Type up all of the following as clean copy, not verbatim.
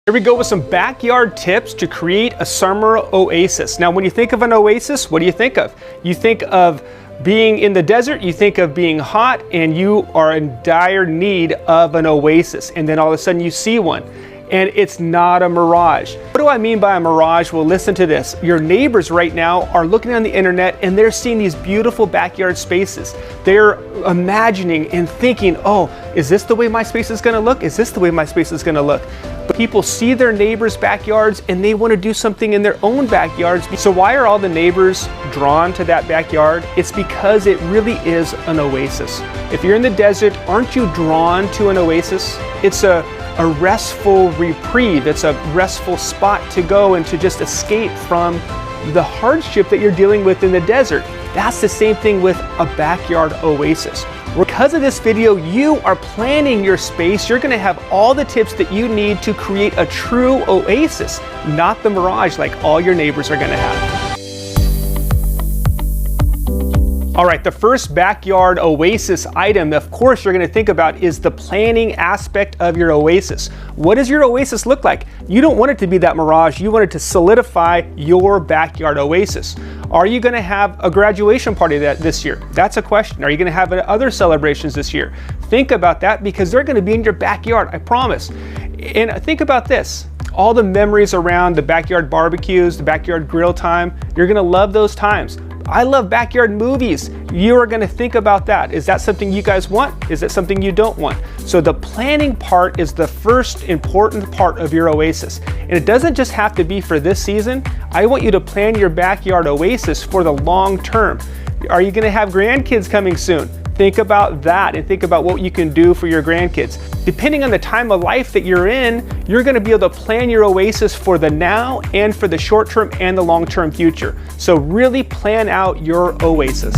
Here we go with some backyard tips to create a summer oasis. Now, when you think of an oasis, what do you think of? You think of being in the desert, you think of being hot, and you are in dire need of an oasis. And then all of a sudden you see one, and it's not a mirage. What do I mean by a mirage? Well, listen to this. Your neighbors right now are looking on the internet and they're seeing these beautiful backyard spaces. They're imagining and thinking, oh, is this the way my space is gonna look? Is this the way my space is gonna look? But people see their neighbors' backyards and they want to do something in their own backyards. So why are all the neighbors drawn to that backyard? It's because it really is an oasis. If you're in the desert, aren't you drawn to an oasis? It's a restful reprieve. It's a restful spot to go and to just escape from the hardship that you're dealing with in the desert. That's the same thing with a backyard oasis. Because of this video, you are planning your space. You're gonna have all the tips that you need to create a true oasis, not the mirage like all your neighbors are gonna have. All right, the first backyard oasis item, of course, you're gonna think about is the planning aspect of your oasis. What does your oasis look like? You don't want it to be that mirage. You want it to solidify your backyard oasis. Are you gonna have a graduation party this year? That's a question. Are you gonna have other celebrations this year? Think about that because they're gonna be in your backyard, I promise. And think about this. All the memories around the backyard barbecues, the backyard grill time, you're gonna love those times. I love backyard movies. You are gonna think about that. Is that something you guys want? Is that something you don't want? So the planning part is the first important part of your oasis. And it doesn't just have to be for this season. I want you to plan your backyard oasis for the long term. Are you gonna have grandkids coming soon? Think about that and think about what you can do for your grandkids. Depending on the time of life that you're in, you're gonna be able to plan your oasis for the now and for the short term and the long term future. So really plan out your oasis.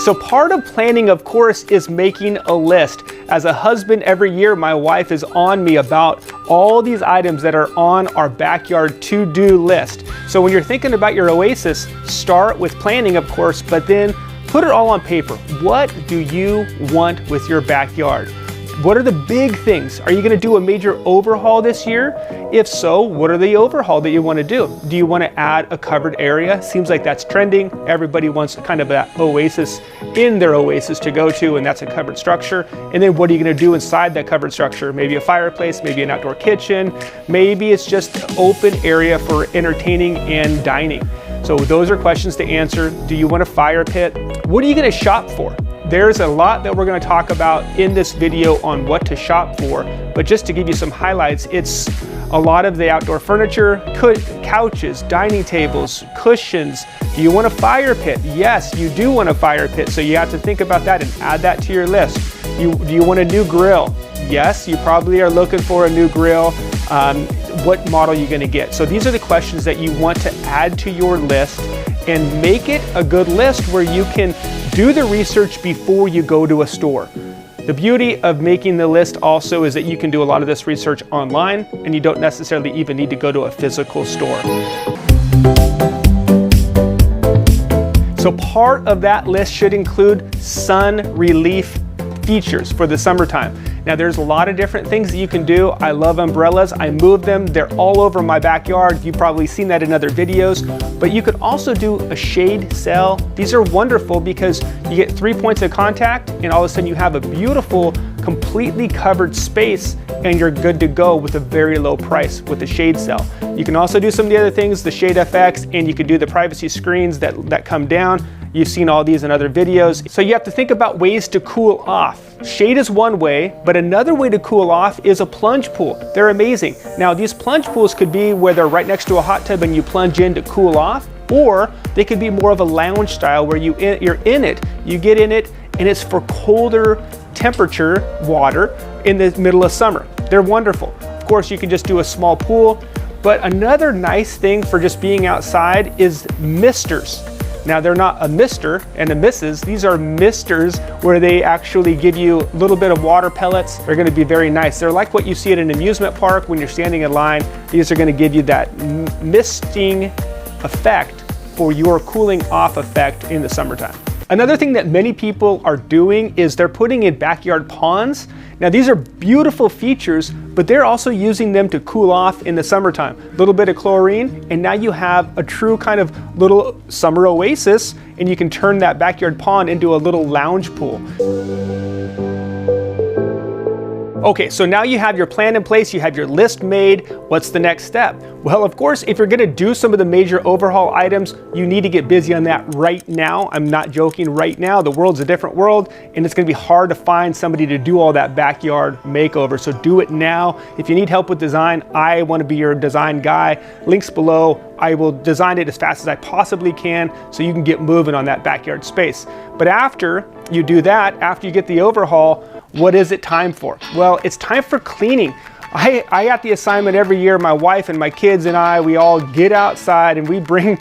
So part of planning, of course, is making a list. As a husband, every year my wife is on me about all these items that are on our backyard to-do list. So when you're thinking about your oasis, start with planning, of course, but then put it all on paper. What do you want with your backyard? What are the big things? Are you gonna do a major overhaul this year? If so, what are the overhaul that you wanna do? Do you wanna add a covered area? Seems like that's trending. Everybody wants kind of that oasis in their oasis to go to, and that's a covered structure. And then what are you gonna do inside that covered structure? Maybe a fireplace, maybe an outdoor kitchen, maybe it's just open area for entertaining and dining. So those are questions to answer. Do you want a fire pit? What are you gonna shop for? There's a lot that we're going to talk about in this video on what to shop for, but just to give you some highlights, it's a lot of the outdoor furniture, couches, dining tables, cushions. Do you want a fire pit? Yes, you do want a fire pit, so you have to think about that and add that to your list. Do you want a new grill? Yes, you probably are looking for a new grill. What model are you going to get? So these are the questions that you want to add to your list and make it a good list where you can do the research before you go to a store. The beauty of making the list also is that you can do a lot of this research online and you don't necessarily even need to go to a physical store. So part of that list should include sun relief features for the summertime. Now there's a lot of different things that you can do. I love umbrellas. I move them. They're all over my backyard. You've probably seen that in other videos, but you could also do a shade cell. These are wonderful because you get 3 points of contact and all of a sudden you have a beautiful, completely covered space and you're good to go with a very low price with the shade cell. You can also do some of the other things, the shade FX, and you can do the privacy screens that come down. You've seen all these in other videos. So you have to think about ways to cool off. Shade is one way, but another way to cool off is a plunge pool. They're amazing. Now these plunge pools could be where they're right next to a hot tub and you plunge in to cool off, or they could be more of a lounge style where you're in it, you get in it, and it's for colder temperature water in the middle of summer. They're wonderful. Of course, you can just do a small pool, but another nice thing for just being outside is misters. Now they're not a Mr. and a Mrs. These are misters where they actually give you a little bit of water pellets. They're going to be very nice. They're like what you see at an amusement park when you're standing in line. These are going to give you that misting effect for your cooling off effect in the summertime. Another thing that many people are doing is they're putting in backyard ponds. Now these are beautiful features, but they're also using them to cool off in the summertime. A little bit of chlorine, and now you have a true kind of little summer oasis, and you can turn that backyard pond into a little lounge pool. Okay, so now you have your plan in place, you have your list made. What's the next step? Well, of course, if you're gonna do some of the major overhaul items, you need to get busy on that right now. I'm not joking, right now. The world's a different world, and it's gonna be hard to find somebody to do all that backyard makeover. So do it now. If you need help with design, I wanna be your design guy. Links below. I will design it as fast as I possibly can so you can get moving on that backyard space. But after you do that, after you get the overhaul, what is it time for? Well, it's time for cleaning. I got the assignment every year. My wife and my kids and I, we all get outside and we bring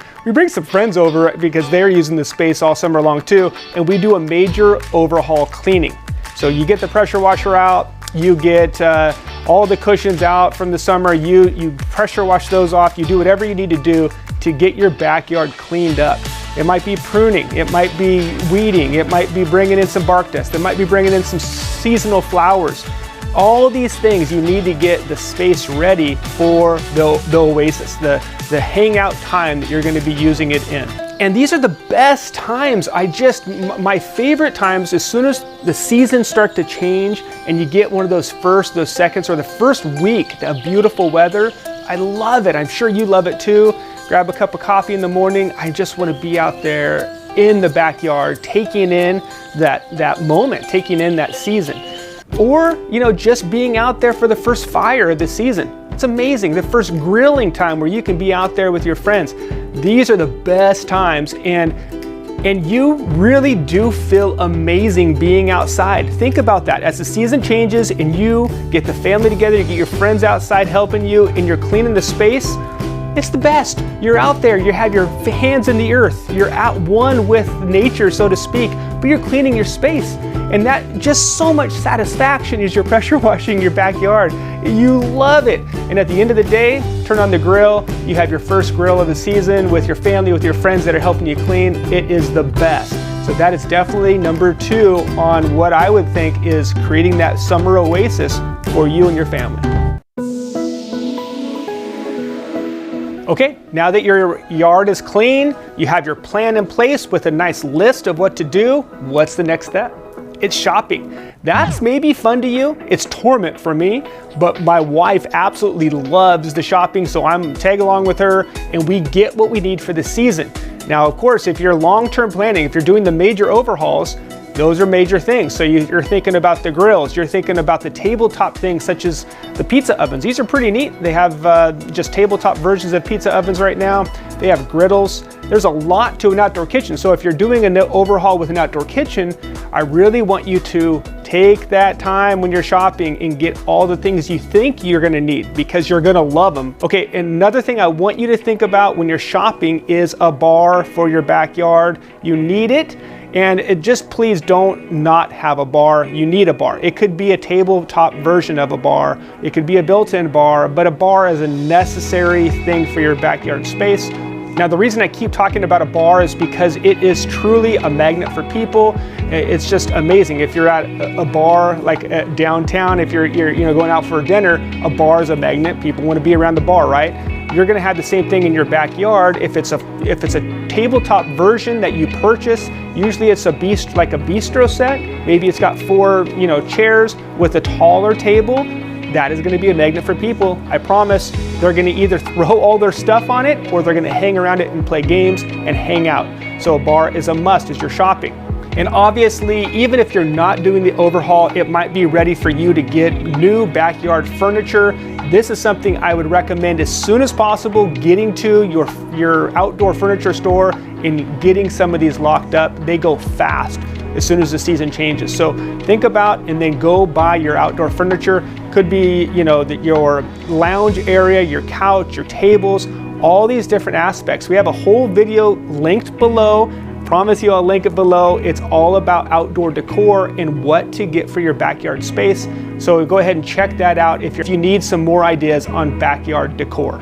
some friends over because they're using the space all summer long too, and we do a major overhaul cleaning. So you get the pressure washer out, you get all the cushions out from the summer, you pressure wash those off, you do whatever you need to do to get your backyard cleaned up. It might be pruning, it might be weeding, it might be bringing in some bark dust, it might be bringing in some seasonal flowers. All of these things, you need to get the space ready for the oasis, the hangout time that you're going to be using it in. And these are the best times. My favorite times, as soon as the seasons start to change and you get one of those seconds, or the first week of beautiful weather, I love it. I'm sure you love it too. Grab a cup of coffee in the morning. I just want to be out there in the backyard, taking in that moment, taking in that season. Or, just being out there for the first fire of the season. It's amazing. The first grilling time where you can be out there with your friends. These are the best times, and you really do feel amazing being outside. Think about that. As the season changes and you get the family together, you get your friends outside helping you, and you're cleaning the space, it's the best. You're out there, you have your hands in the earth, you're at one with nature, so to speak, but you're cleaning your space. And that just so much satisfaction as you're pressure washing your backyard. You love it. And at the end of the day, turn on the grill. You have your first grill of the season with your family, with your friends that are helping you clean. It is the best. So that is definitely number 2 on what I would think is creating that summer oasis for you and your family. Okay, now that your yard is clean, you have your plan in place with a nice list of what to do. What's the next step? It's shopping. That's maybe fun to you. It's torment for me, but my wife absolutely loves the shopping, so I'm tag along with her and we get what we need for the season. Now, of course, if you're long-term planning, if you're doing the major overhauls, those are major things. So you're thinking about the grills, you're thinking about the tabletop things such as the pizza ovens. These are pretty neat. They have just tabletop versions of pizza ovens right now. They have griddles. There's a lot to an outdoor kitchen. So if you're doing an overhaul with an outdoor kitchen, I really want you to take that time when you're shopping and get all the things you think you're gonna need, because you're gonna love them. Okay, another thing I want you to think about when you're shopping is a bar for your backyard. You need it. And just please don't not have a bar. You need a bar. It could be a tabletop version of a bar. It could be a built-in bar, but a bar is a necessary thing for your backyard space. Now, the reason I keep talking about a bar is because it is truly a magnet for people. It's just amazing. If you're at a bar like downtown, if you're going out for dinner, a bar is a magnet. People want to be around the bar, right? You're going to have the same thing in your backyard. If it's a tabletop version that you purchase, usually it's like a bistro set. Maybe it's got 4 chairs with a taller table. That is going to be a magnet for people. I promise. They're going to either throw all their stuff on it, or they're going to hang around it and play games and hang out. So a bar is a must as you're shopping. And obviously, even if you're not doing the overhaul, it might be ready for you to get new backyard furniture. This is something I would recommend as soon as possible, getting to your outdoor furniture store and getting some of these locked up. They go fast as soon as the season changes. So think about and then go buy your outdoor furniture. Could be, your lounge area, your couch, your tables, all these different aspects. We have a whole video linked below. Promise you I'll link it below. It's all about outdoor decor and what to get for your backyard space. So go ahead and check that out if you need some more ideas on backyard decor.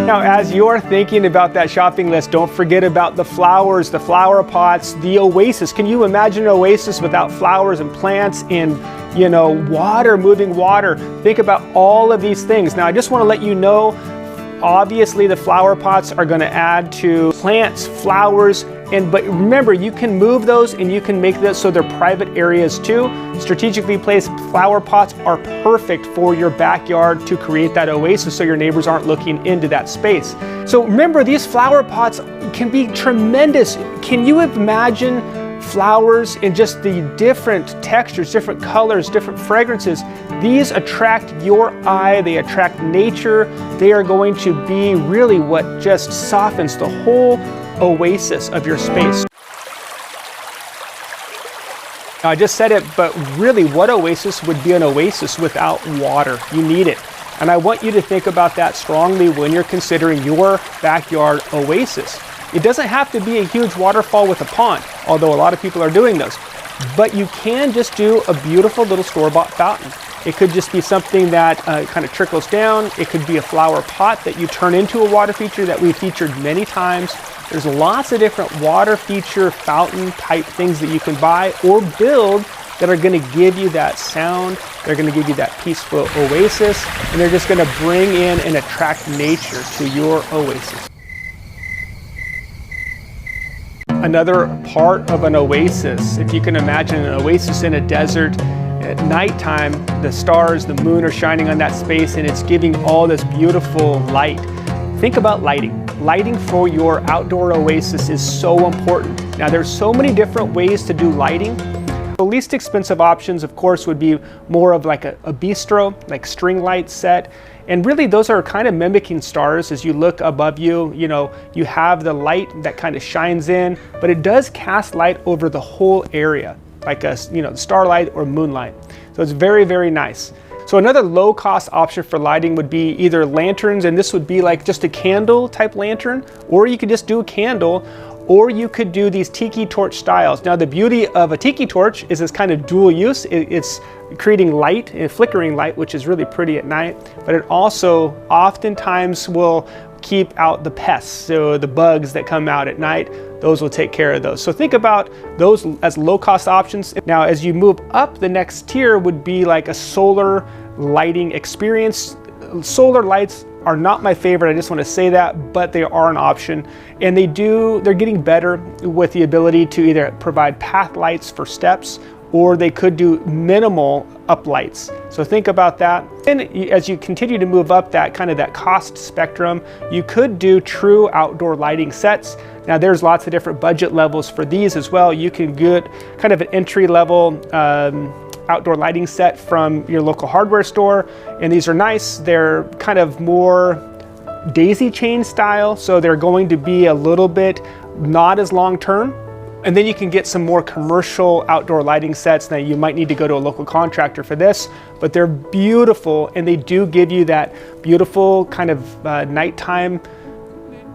Now, Now, as you're thinking about that shopping list, don't forget about the flowers, the flower pots, the oasis. Can you imagine an oasis without flowers and plants and, you know, water, moving water? Think about all of these things. Now, I just want to let you know, obviously the flower pots are going to add to plants, flowers, but remember, you can move those and you can make this so they're private areas too. Strategically placed flower pots are perfect for your backyard to create that oasis so your neighbors aren't looking into that space. So remember, these flower pots can be tremendous. Can you imagine flowers in just the different textures, different colors, different fragrances? These attract your eye, they attract nature. They are going to be really what just softens the whole oasis of your space. Now, I just said it, but really, what oasis would be an oasis without water? You need it. And I want you to think about that strongly when you're considering your backyard oasis. It doesn't have to be a huge waterfall with a pond, although a lot of people are doing those. But you can just do a beautiful little store-bought fountain. It could just be something that kind of trickles down. It could be a flower pot that you turn into a water feature that we've featured many times. There's lots of different water feature fountain type things that you can buy or build that are going to give you that sound. They're going to give you that peaceful oasis, and they're just going to bring in and attract nature to your oasis. Another part of an oasis, if you can imagine an oasis in a desert, at nighttime, the stars, the moon are shining on that space and it's giving all this beautiful light. Think about lighting. Lighting for your outdoor oasis is so important. Now, there's so many different ways to do lighting. The least expensive options, of course, would be more of like a bistro, like string light set. And really, those are kind of mimicking stars. As you look above you, you know, you have the light that kind of shines in, but it does cast light over the whole area, like a, you know, starlight or moonlight. So it's very, very nice. So another low-cost option for lighting would be either lanterns, and this would be like just a candle type lantern, or you could just do a candle, or you could do these tiki torch styles. Now, the beauty of a tiki torch is it's kind of dual use. It's creating light and flickering light, which is really pretty at night, but it also oftentimes will keep out the pests. So the bugs that come out at night, those will take care of those. So think about those as low-cost options. Now, as you move up, the next tier would be like a solar lighting experience. Solar lights are not my favorite, I just want to say that, but they are an option. And they're getting better with the ability to either provide path lights for steps, or they could do minimal up lights. So think about that. And as you continue to move up that kind of that cost spectrum, you could do true outdoor lighting sets. Now, there's lots of different budget levels for these as well. You can get kind of an entry level outdoor lighting set from your local hardware store, and these are nice. They're kind of more daisy chain style, so they're going to be a little bit not as long term. And then you can get some more commercial outdoor lighting sets. Now, you might need to go to a local contractor for this, but they're beautiful, and they do give you that beautiful kind of nighttime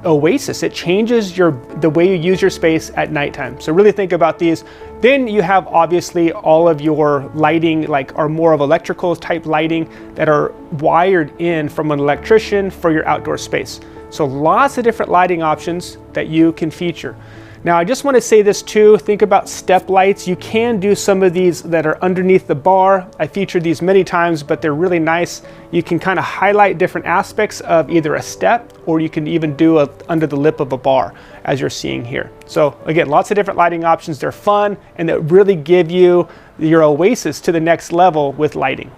oasis. It changes the way you use your space at nighttime. So really think about these. Then you have obviously all of your lighting, like are more of electrical type lighting that are wired in from an electrician for your outdoor space. So lots of different lighting options that you can feature. Now, I just want to say this too, think about step lights. You can do some of these that are underneath the bar. I featured these many times, but they're really nice. You can kind of highlight different aspects of either a step, or you can even do under the lip of a bar, as you're seeing here. So again, lots of different lighting options. They're fun, and that really give you your oasis to the next level with lighting.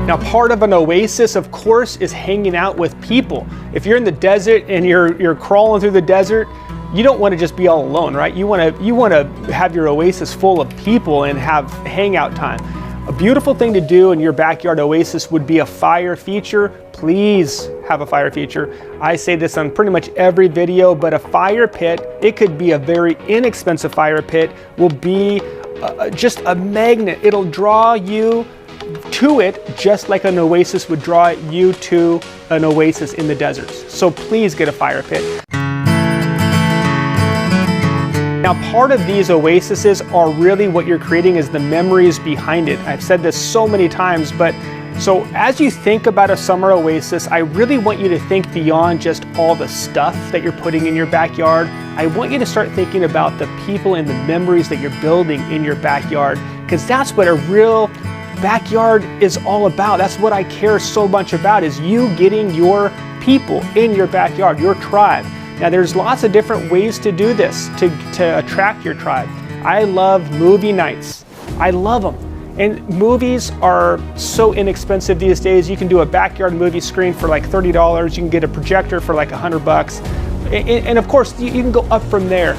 Now, part of an oasis, of course, is hanging out with people. If you're in the desert and you're crawling through the desert, you don't want to just be all alone, right? You want to have your oasis full of people and have hangout time. A beautiful thing to do in your backyard oasis would be a fire feature. Please have a fire feature. I say this on pretty much every video, but a fire pit, it could be a very inexpensive fire pit, will be just a magnet. It'll draw you to it just like an oasis would draw you to an oasis in the deserts. So please get a fire pit. Now, part of these oases are really what you're creating is the memories behind it. I've said this so many times, but So as you think about a summer oasis, I really want you to think beyond just all the stuff that you're putting in your backyard. I want you to start thinking about the people and the memories that you're building in your backyard, because that's what a real backyard is all about. That's what I care so much about, is you getting your people in your backyard, your tribe. Now there's lots of different ways to do this, to attract your tribe. I love movie nights. I love them. And movies are so inexpensive these days. You can do a backyard movie screen for like $30. You can get a projector for like $100. And of course, you can go up from there.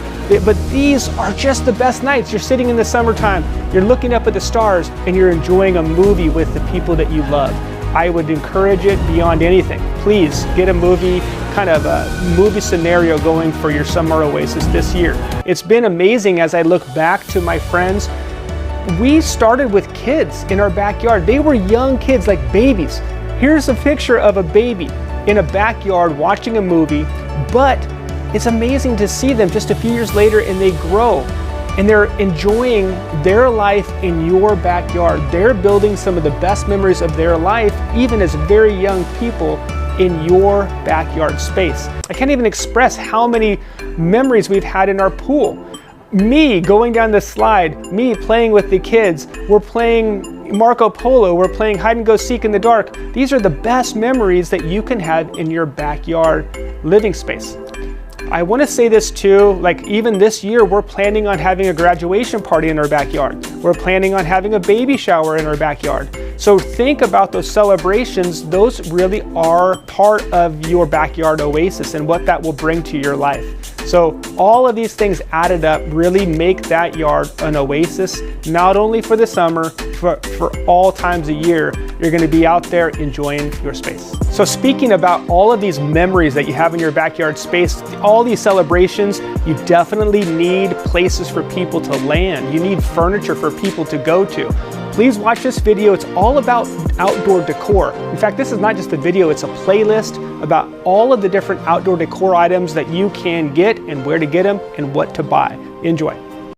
But these are just the best nights. You're sitting in the summertime, you're looking up at the stars, and you're enjoying a movie with the people that you love. I would encourage it beyond anything. Please get a movie, kind of a movie scenario going for your summer oasis this year. It's been amazing as I look back to my friends. We started with kids in our backyard. They were young kids, like babies. Here's a picture of a baby in a backyard watching a movie, but it's amazing to see them just a few years later and they grow and they're enjoying their life in your backyard. They're building some of the best memories of their life, even as very young people, in your backyard space. I can't even express how many memories we've had in our pool. Me going down the slide, me playing with the kids, we're playing Marco Polo, we're playing hide and go seek in the dark. These are the best memories that you can have in your backyard living space. I want to say this too, like even this year, we're planning on having a graduation party in our backyard. We're planning on having a baby shower in our backyard. So think about those celebrations. Those really are part of your backyard oasis and what that will bring to your life. So all of these things added up really make that yard an oasis, not only for the summer, but for all times of year. You're going to be out there enjoying your space. So speaking about all of these memories that you have in your backyard space, all these celebrations, you definitely need places for people to land. You need furniture for people to go to. Please watch this video. It's all about outdoor decor. In fact, this is not just a video, it's a playlist about all of the different outdoor decor items that you can get and where to get them and what to buy. Enjoy.